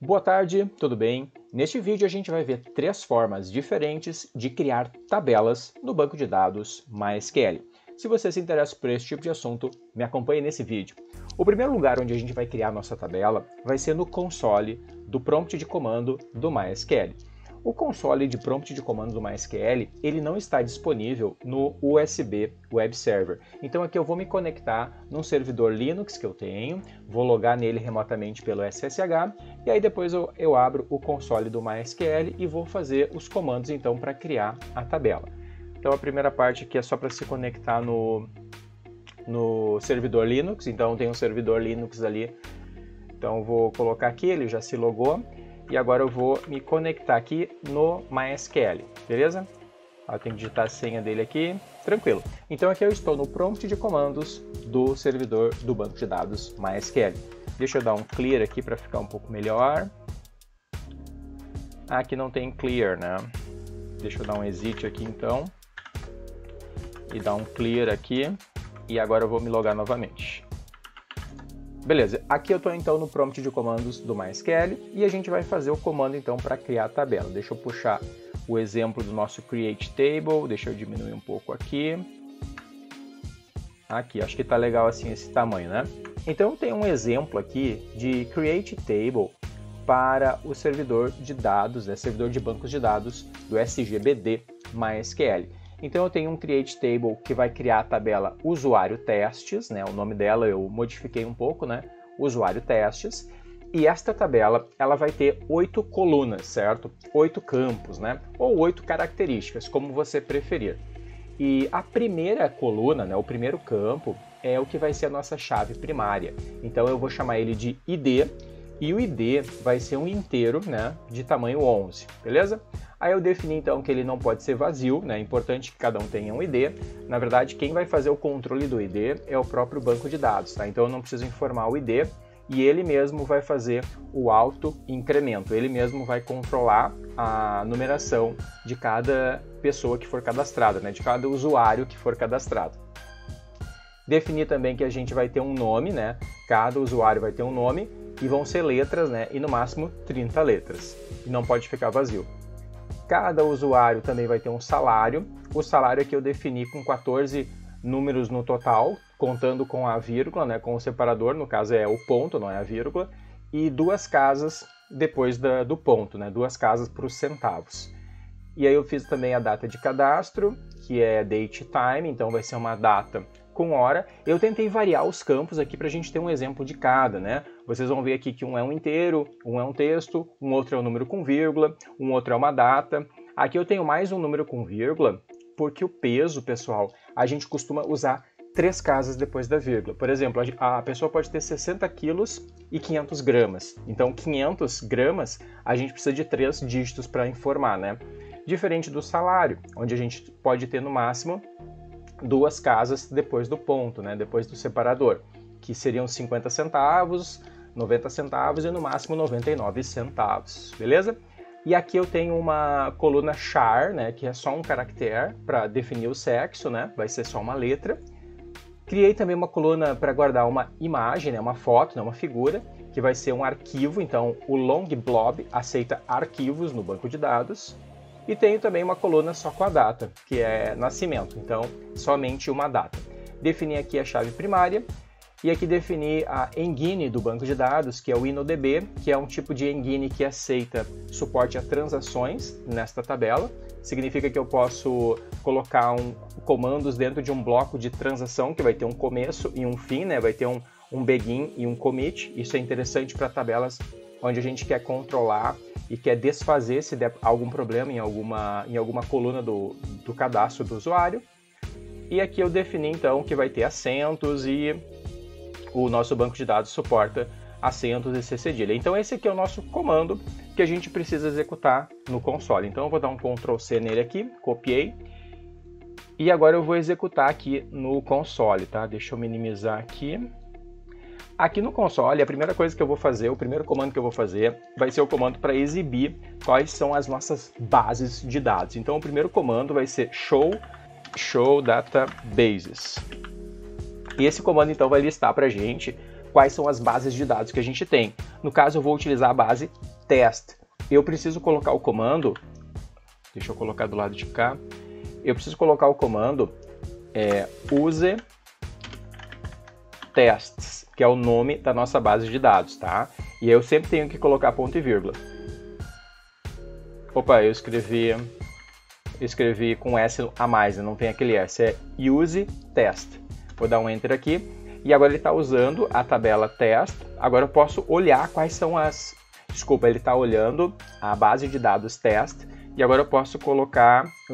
Boa tarde, tudo bem? Neste vídeo a gente vai ver 3 formas diferentes de criar tabelas no banco de dados MySQL. Se você se interessa por esse tipo de assunto, me acompanhe nesse vídeo. O primeiro lugar onde a gente vai criar nossa tabela vai ser no console do prompt de comando do MySQL. O console de prompt de comando do MySQL, ele não está disponível no USB Web Server. Então aqui eu vou me conectar num servidor Linux que eu tenho, vou logar nele remotamente pelo SSH, e aí depois eu abro o console do MySQL e vou fazer os comandos então para criar a tabela. Então a primeira parte aqui é só para se conectar no servidor Linux, então tem um servidor Linux ali, então eu vou colocar aqui, ele já se logou. E agora eu vou me conectar aqui no MySQL, beleza? Eu tenho que digitar a senha dele aqui, tranquilo. Então aqui eu estou no prompt de comandos do servidor do banco de dados MySQL. Deixa eu dar um clear aqui para ficar um pouco melhor. Aqui não tem clear, né? Deixa eu dar um exit aqui então. E dar um clear aqui. E agora eu vou me logar novamente. Beleza, aqui eu estou então no prompt de comandos do MySQL e a gente vai fazer o comando então para criar a tabela. Deixa eu puxar o exemplo do nosso create table, deixa eu diminuir um pouco aqui. Aqui, acho que está legal assim esse tamanho, né? Então tem um exemplo aqui de create table para o servidor de dados, né? Servidor de bancos de dados do SGBD MySQL. Então eu tenho um create table que vai criar a tabela usuário testes, né? O nome dela eu modifiquei um pouco, né? Usuário testes. E esta tabela, ela vai ter 8 colunas, certo? 8 campos, né? Ou 8 características, como você preferir. E a primeira coluna, né? O primeiro campo é o que vai ser a nossa chave primária. Então eu vou chamar ele de ID. E o ID vai ser um inteiro, né? De tamanho 11, beleza? Aí eu defini então que ele não pode ser vazio, né? É importante que cada um tenha um ID. Na verdade, quem vai fazer o controle do ID é o próprio banco de dados, tá? Então eu não preciso informar o ID e ele mesmo vai fazer o auto-incremento. Ele mesmo vai controlar a numeração de cada pessoa que for cadastrada, né? De cada usuário que for cadastrado. Definir também que a gente vai ter um nome, né? Cada usuário vai ter um nome e vão ser letras, né? E no máximo 30 letras. E não pode ficar vazio. Cada usuário também vai ter um salário. O salário aqui eu defini com 14 números no total, contando com a vírgula, né, com o separador, no caso é o ponto, não é a vírgula, e 2 casas depois do ponto, né, 2 casas para os centavos. E aí eu fiz também a data de cadastro, que é date time, então vai ser uma data com hora. Eu tentei variar os campos aqui para a gente ter um exemplo de cada, né? Vocês vão ver aqui que um é um inteiro, um é um texto, um outro é um número com vírgula, um outro é uma data. Aqui eu tenho mais um número com vírgula, porque o peso, pessoal, a gente costuma usar 3 casas depois da vírgula. Por exemplo, a pessoa pode ter 60 quilos e 500 gramas. Então, 500 gramas, a gente precisa de 3 dígitos para informar, né? Diferente do salário, onde a gente pode ter no máximo 2 casas depois do ponto, né? Depois do separador, que seriam 50 centavos, 90 centavos e no máximo 99 centavos, beleza? E aqui eu tenho uma coluna char, né? Que é só um caractere para definir o sexo, né? Vai ser só uma letra. Criei também uma coluna para guardar uma imagem, né? Uma foto, né? Uma figura, que vai ser um arquivo. Então o long blob aceita arquivos no banco de dados. E tenho também uma coluna só com a data, que é nascimento, então somente uma data. Defini aqui a chave primária e aqui defini a engine do banco de dados, que é o InnoDB, que é um tipo de engine que aceita suporte a transações nesta tabela. Significa que eu posso colocar comandos dentro de um bloco de transação que vai ter um começo e um fim, né? Vai ter um begin e um commit. Isso é interessante para tabelas onde a gente quer controlar e quer desfazer se der algum problema em alguma coluna do cadastro do usuário. E aqui eu defini então que vai ter acentos e o nosso banco de dados suporta acentos e C cedilha. Então esse aqui é o nosso comando que a gente precisa executar no console. Então eu vou dar um Ctrl C nele aqui, copiei. E agora eu vou executar aqui no console, tá? Deixa eu minimizar aqui. Aqui no console, a primeira coisa que eu vou fazer, o primeiro comando que eu vou fazer, vai ser o comando para exibir quais são as nossas bases de dados. Então o primeiro comando vai ser show databases. E esse comando então vai listar para a gente quais são as bases de dados que a gente tem. No caso, eu vou utilizar a base test. Eu preciso colocar o comando, deixa eu colocar do lado de cá, eu preciso colocar o comando use tests, que é o nome da nossa base de dados, tá? E eu sempre tenho que colocar ponto e vírgula. Opa, eu escrevi com S a mais, não tem aquele S, é use test. Vou dar um enter aqui, e agora ele está usando a tabela test. Agora eu posso olhar quais são as... Desculpa, ele está olhando a base de dados test, e agora eu posso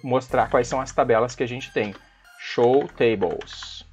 mostrar quais são as tabelas que a gente tem. Show tables.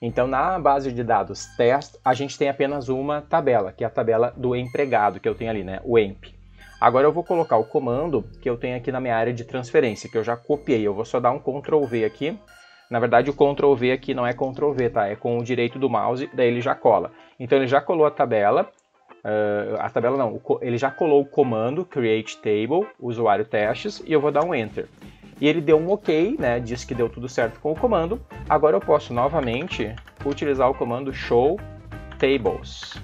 Então, na base de dados test, a gente tem apenas uma tabela, que é a tabela do empregado, que eu tenho ali, né? O emp. Agora eu vou colocar o comando que eu tenho aqui na minha área de transferência, que eu já copiei. Eu vou só dar um Ctrl V aqui. Na verdade, o Ctrl V aqui não é Ctrl V, tá? É com o direito do mouse, daí ele já cola. Então, ele já colou a tabela. Ele já colou o comando create table, usuário testes, e eu vou dar um enter. E ele deu um OK, né? Disse que deu tudo certo com o comando. Agora eu posso novamente utilizar o comando show tables.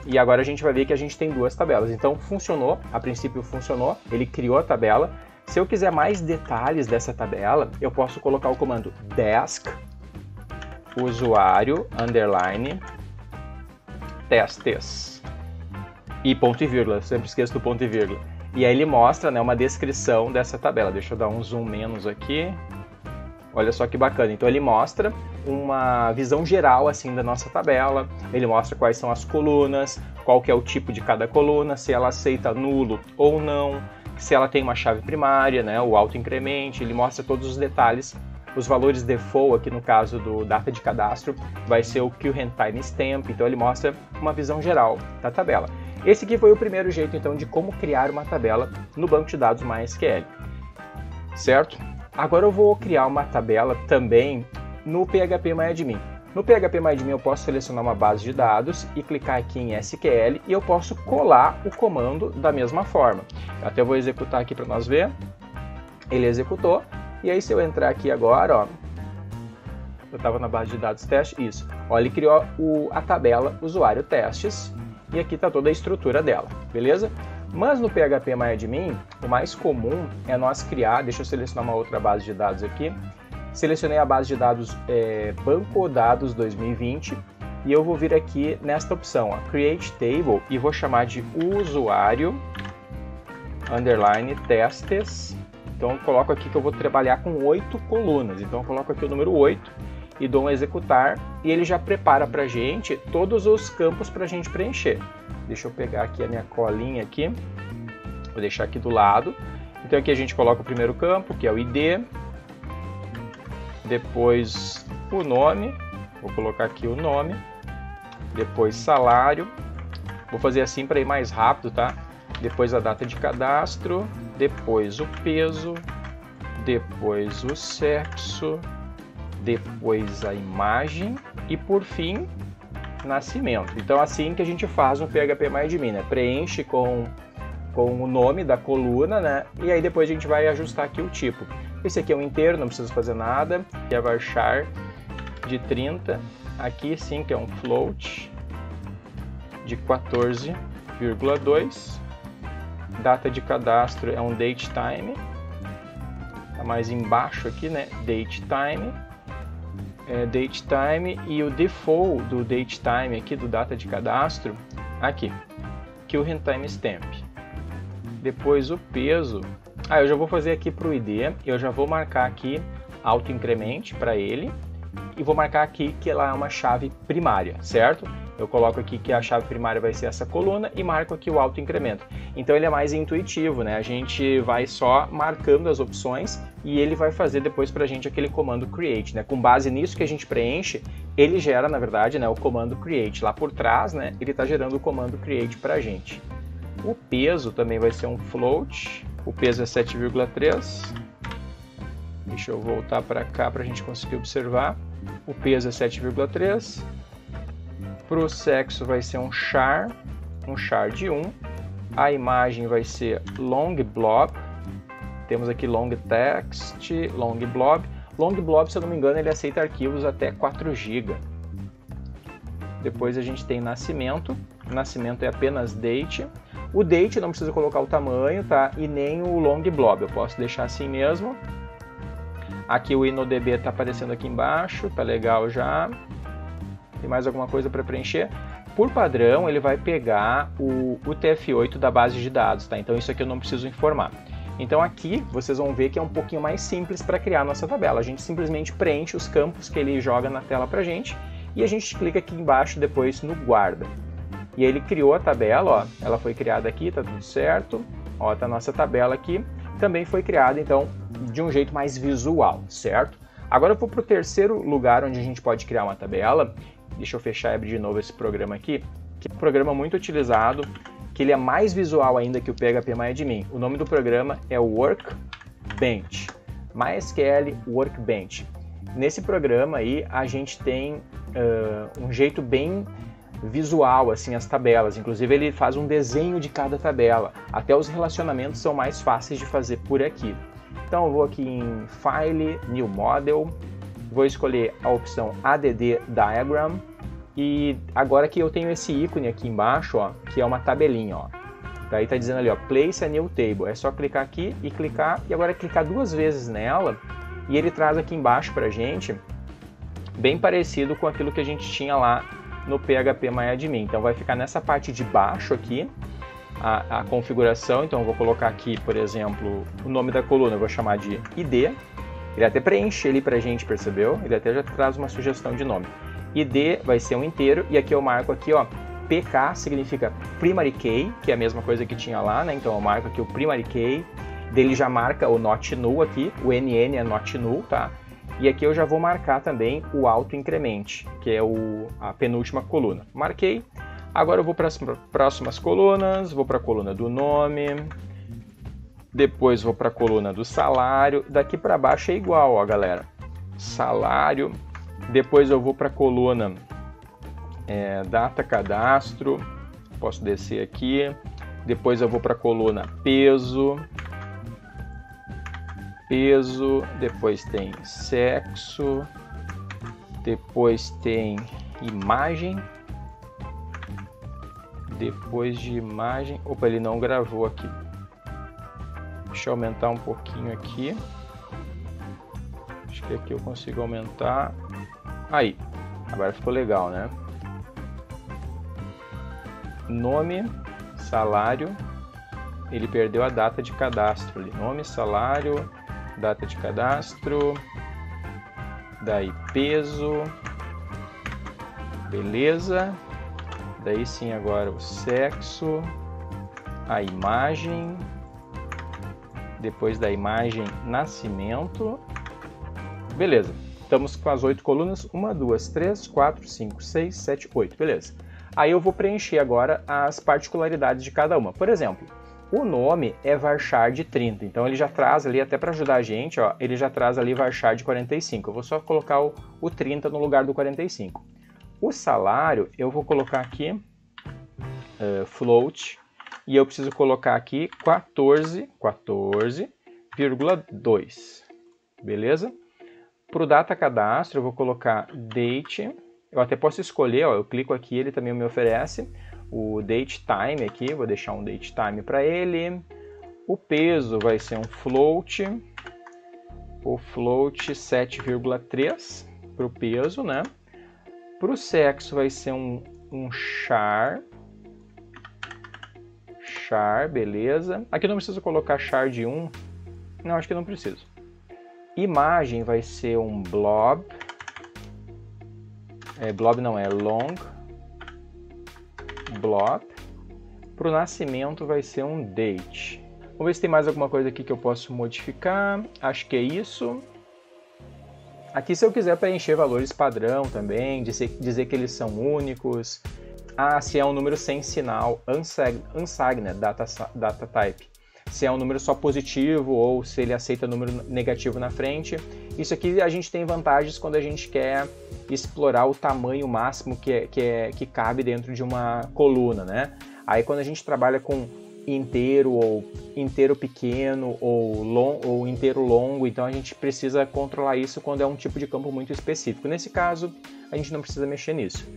E agora a gente vai ver que a gente tem duas tabelas. Então funcionou, a princípio funcionou, ele criou a tabela. Se eu quiser mais detalhes dessa tabela, eu posso colocar o comando desk usuário underline testes e ponto e vírgula, sempre esqueço do ponto e vírgula. E aí ele mostra, né, uma descrição dessa tabela. Deixa eu dar um zoom menos aqui. Olha só que bacana. Então ele mostra uma visão geral assim da nossa tabela. Ele mostra quais são as colunas, qual que é o tipo de cada coluna, se ela aceita nulo ou não, se ela tem uma chave primária, né, o autoincremente. Ele mostra todos os detalhes. Os valores default, aqui no caso do data de cadastro, vai ser o current timestamp. Então ele mostra uma visão geral da tabela. Esse aqui foi o primeiro jeito, então, de como criar uma tabela no banco de dados MySQL. Certo? Agora eu vou criar uma tabela também no PHPMyAdmin. No PHPMyAdmin eu posso selecionar uma base de dados e clicar aqui em SQL e eu posso colar o comando da mesma forma. Eu até vou executar aqui para nós ver. Ele executou. E aí se eu entrar aqui agora, ó, eu estava na base de dados teste, isso. Ó, ele criou a tabela usuário testes. E aqui está toda a estrutura dela, beleza? Mas no PHPMyAdmin, o mais comum é nós criar, deixa eu selecionar uma outra base de dados aqui. Selecionei a base de dados Banco Dados 2020 e eu vou vir aqui nesta opção, ó, Create Table, e vou chamar de usuário underline testes. Então eu coloco aqui que eu vou trabalhar com 8 colunas, então eu coloco aqui o número 8. E dou um executar, e ele já prepara para a gente todos os campos para a gente preencher. Deixa eu pegar aqui a minha colinha aqui, vou deixar aqui do lado. Então aqui a gente coloca o primeiro campo, que é o ID, depois o nome, vou colocar aqui o nome, depois salário, vou fazer assim para ir mais rápido, tá? Depois a data de cadastro, depois o peso, depois o sexo, depois a imagem e por fim nascimento. Então assim que a gente faz no PHPMyAdmin, né? Preenche com o nome da coluna, né? E aí depois a gente vai ajustar aqui o tipo. Esse aqui é um inteiro, não precisa fazer nada. Aqui é varchar de 30. Aqui sim que é um float de 14,2. Data de cadastro é um datetime. Tá mais embaixo aqui, né? Datetime. Datetime e o default do datetime aqui do data de cadastro aqui, current timestamp. Depois o peso, eu já vou fazer aqui para o ID, eu já vou marcar aqui autoincremente para ele e vou marcar aqui que ela é uma chave primária, certo? Eu coloco aqui que a chave primária vai ser essa coluna e marco aqui o autoincremento. Então ele é mais intuitivo, né? A gente vai só marcando as opções e ele vai fazer depois para a gente aquele comando create, né? Com base nisso que a gente preenche, ele gera, na verdade, né, o comando create. Lá por trás, né, ele está gerando o comando create para a gente. O peso também vai ser um float. O peso é 7,3. Deixa eu voltar para cá para a gente conseguir observar. O peso é 7,3. Para o sexo vai ser um char de 1. A imagem vai ser long blob. Temos aqui long text, long blob. Long blob, se eu não me engano, ele aceita arquivos até 4 GB. Depois a gente tem nascimento. O nascimento é apenas date. O date não precisa colocar o tamanho, tá? E nem o long blob. Eu posso deixar assim mesmo. Aqui o InnoDB está aparecendo aqui embaixo. Tá legal já. Tem mais alguma coisa para preencher? Por padrão, ele vai pegar o UTF-8 da base de dados, tá? Então isso aqui eu não preciso informar. Então aqui vocês vão ver que é um pouquinho mais simples para criar a nossa tabela. A gente simplesmente preenche os campos que ele joga na tela pra gente e a gente clica aqui embaixo depois no guarda. E aí ele criou a tabela, ó, ela foi criada aqui, tá tudo certo. Ó, tá a nossa tabela aqui, também foi criada então de um jeito mais visual, certo? Agora eu vou para o terceiro lugar onde a gente pode criar uma tabela. Deixa eu fechar e abrir de novo esse programa aqui, que é um programa muito utilizado, que ele é mais visual ainda que o PHP-MyAdmin. O nome do programa é Workbench, MySQL Workbench. Nesse programa aí a gente tem um jeito bem visual, assim, as tabelas. Inclusive ele faz um desenho de cada tabela. Até os relacionamentos são mais fáceis de fazer por aqui. Então eu vou aqui em File, New Model, vou escolher a opção ADD Diagram e agora que eu tenho esse ícone aqui embaixo, ó, que é uma tabelinha, ó. Daí tá dizendo ali, ó, Place a New Table. É só clicar aqui e clicar, e agora clicar 2 vezes nela e ele traz aqui embaixo pra gente, bem parecido com aquilo que a gente tinha lá no PHP-MyAdmin. Então vai ficar nessa parte de baixo aqui a configuração. Então eu vou colocar aqui, por exemplo, o nome da coluna, eu vou chamar de ID. Ele até preenche ali pra gente, percebeu? Ele até já traz uma sugestão de nome. ID vai ser um inteiro, e aqui eu marco aqui, ó, PK significa Primary Key, que é a mesma coisa que tinha lá, né? Então eu marco aqui o Primary Key, dele já marca o Not Null aqui, o NN é Not Null, tá? E aqui eu já vou marcar também o Auto Increment, que é a penúltima coluna. Marquei. Agora eu vou para as próximas colunas, vou para a coluna do nome, depois vou para a coluna do salário. Daqui para baixo é igual, ó, galera. Salário. Depois eu vou para a coluna data cadastro. Posso descer aqui. Depois eu vou para a coluna peso. Peso. Depois tem sexo. Depois tem imagem. Depois de imagem... Opa, ele não gravou aqui. Deixa eu aumentar um pouquinho aqui. Acho que aqui eu consigo aumentar. Aí, agora ficou legal, né? Nome, salário. Ele perdeu a data de cadastro ali. Nome, salário, data de cadastro. Daí peso. Beleza. Daí sim agora o sexo. A imagem. Depois da imagem, nascimento. Beleza. Estamos com as 8 colunas. 1, 2, 3, 4, 5, 6, 7, 8. Beleza. Aí eu vou preencher agora as particularidades de cada uma. Por exemplo, o nome é varchar de 30. Então ele já traz ali, até para ajudar a gente, ó, ele já traz ali varchar de 45. Eu vou só colocar o 30 no lugar do 45. O salário, eu vou colocar aqui float. E eu preciso colocar aqui 14,2. Beleza? Para o data cadastro, eu vou colocar date. Eu até posso escolher, ó, eu clico aqui, ele também me oferece o date time aqui. Vou deixar um date time para ele. O peso vai ser um float. O float 7,3 para o peso, né? Para o sexo vai ser um char. Char, beleza. Aqui não preciso colocar char de 1. Não, acho que não preciso. Imagem vai ser um blob. Blob não, é long. Blob. Para o nascimento vai ser um date. Vamos ver se tem mais alguma coisa aqui que eu posso modificar. Acho que é isso. Aqui, se eu quiser preencher valores padrão também, dizer que eles são únicos. Se é um número sem sinal, unsigned data type. Se é um número só positivo ou se ele aceita número negativo na frente. Isso aqui a gente tem vantagens quando a gente quer explorar o tamanho máximo que cabe dentro de uma coluna, né? Aí quando a gente trabalha com inteiro ou inteiro pequeno ou inteiro longo, então a gente precisa controlar isso quando é um tipo de campo muito específico. Nesse caso, a gente não precisa mexer nisso.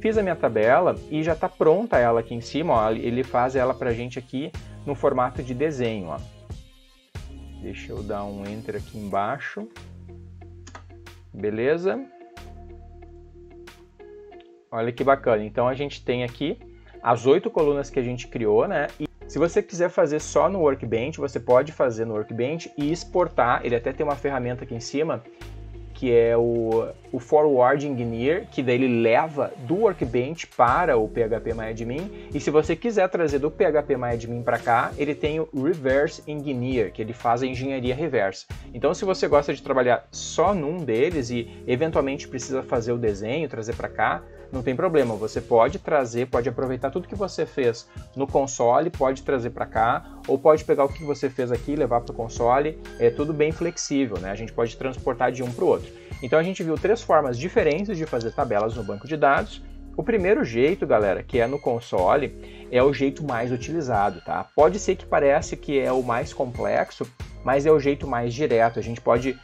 fiz a minha tabela e já está pronta ela aqui em cima, ó, ele faz ela para a gente aqui no formato de desenho. Ó. Deixa eu dar um Enter aqui embaixo. Beleza? Olha que bacana. Então a gente tem aqui as 8 colunas que a gente criou, né? E se você quiser fazer só no Workbench, você pode fazer no Workbench e exportar. Ele até tem uma ferramenta aqui em cima, que é o Forward Engineer, que daí ele leva do Workbench para o PHPMyAdmin. E se você quiser trazer do PHPMyAdmin para cá, ele tem o Reverse Engineer, que ele faz a engenharia reversa. Então, se você gosta de trabalhar só num deles e eventualmente precisa fazer o desenho, trazer para cá, não tem problema, você pode trazer, pode aproveitar tudo que você fez no console, pode trazer para cá, ou pode pegar o que você fez aqui e levar para o console, é tudo bem flexível, né? A gente pode transportar de um para o outro. Então a gente viu 3 formas diferentes de fazer tabelas no banco de dados. O primeiro jeito, galera, que é no console, é o jeito mais utilizado, tá? Pode ser que pareça que é o mais complexo, mas é o jeito mais direto. A gente pode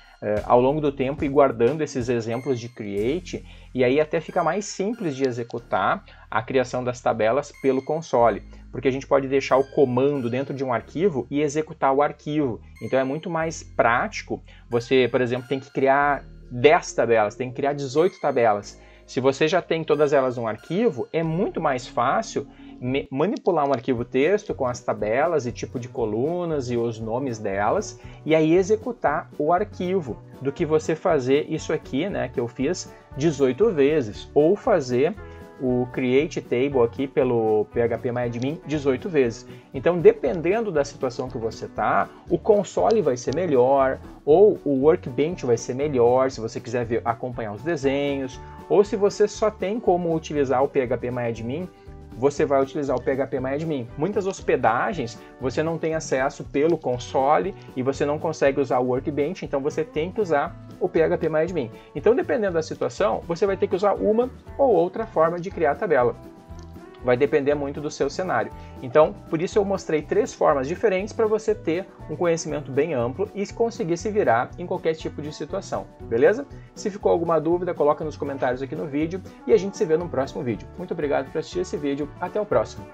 ao longo do tempo ir guardando esses exemplos de create, e aí até fica mais simples de executar a criação das tabelas pelo console, porque a gente pode deixar o comando dentro de um arquivo e executar o arquivo. Então é muito mais prático. Você, por exemplo, tem que criar 10 tabelas, tem que criar 18 tabelas. Se você já tem todas elas num arquivo, é muito mais fácil manipular um arquivo texto com as tabelas e tipo de colunas e os nomes delas, e aí executar o arquivo, do que você fazer isso aqui, né, que eu fiz 18 vezes, ou fazer o Create Table aqui pelo PHPMyAdmin 18 vezes. Então, dependendo da situação que você está, o console vai ser melhor, ou o Workbench vai ser melhor, se você quiser acompanhar os desenhos, ou se você só tem como utilizar o PHPMyAdmin, você vai utilizar o PHPMyAdmin. Muitas hospedagens você não tem acesso pelo console e você não consegue usar o Workbench, então você tem que usar o PHPMyAdmin. Então, dependendo da situação, você vai ter que usar uma ou outra forma de criar a tabela. Vai depender muito do seu cenário. Então, por isso eu mostrei 3 formas diferentes para você ter um conhecimento bem amplo e conseguir se virar em qualquer tipo de situação, beleza? Se ficou alguma dúvida, coloca nos comentários aqui no vídeo e a gente se vê no próximo vídeo. Muito obrigado por assistir esse vídeo, até o próximo.